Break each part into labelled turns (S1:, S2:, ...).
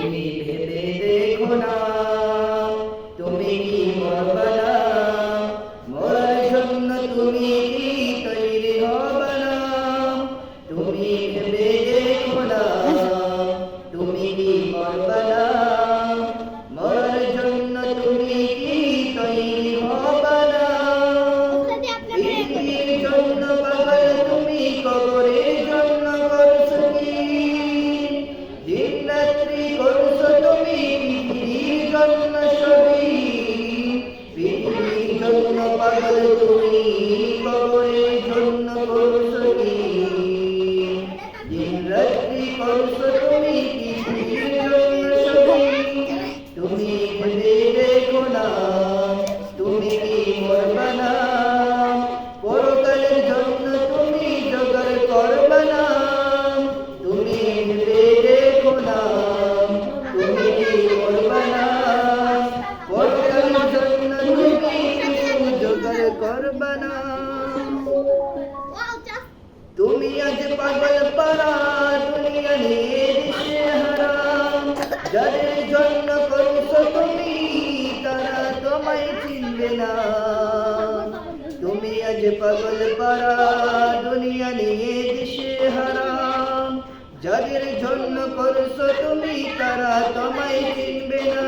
S1: তুমি ভেবে দেখো না, তুমি কি মরবে না, মরার জন্য তুমি কি তৈরি হবে না? তুমি ভেবে দেখো না, তুমি কি মরবে না, মরার জন্য তুমি কি তৈরি হবে না? পৃথিবীর জন্য পাগল তুমি, কবরের জন্য করছো কি? দিন রাত্রি করছো তুমি পৃথিবীর জন্য সবই। পৃথিবীর জন্য পাগল তুমি, কবরের জন্য করছো কি? দিন রাত্রি করছো তুমি পৃথিবীর জন্য সবই। তুমি ভেবে দেখো না, তুমি কি মরবে না, পরকালের জন্য তুমি জোগাড় করবে না? তুমি ভেবে দেখো না, তুমি কি মরবে না, পরকালের জন্য তুমি কিছু জোগাড় করবে না? তুমি আজ পাগল পারা, দুনিয়া নিয়ে দিশে হারাম। যাদের জন্য করছো তুমি, তারা তোমায় চিনবে না। তুমি আজ পাগল পারা, দুনিয়া নিয়ে দিশে হারাম। যাদের জন্য করছো তুমি, তারা তোমায় চিনবে না।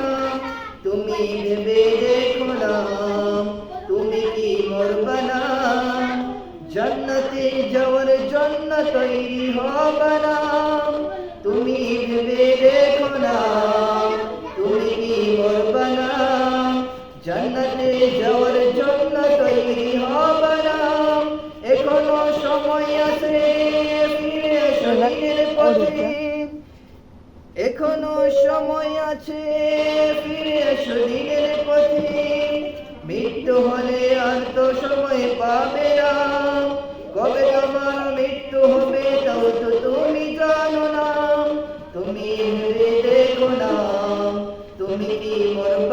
S1: তুমি ভেবে দেখো না, তুমি কি মরবে না, জান্নাতে যাওয়ার জন্য তৈরি হবে না? তুমি ভেবে দেখো না, তুমি কি মরবে না, জান্নাতে যাওয়ার জন্য তৈরি হবে না? এখনো সময় আছে, ফিরে এসো দিনের পথে। এখনো সময় আছে, ফিরে এসো দিনের পথে। মৃত্যু হলে আর তো সময় পাবে না, কবে তোমার মৃত্যু হবে তাও তো তুমি জানো না। তুমি ভেবে দেখো না, তুমি কি মরবে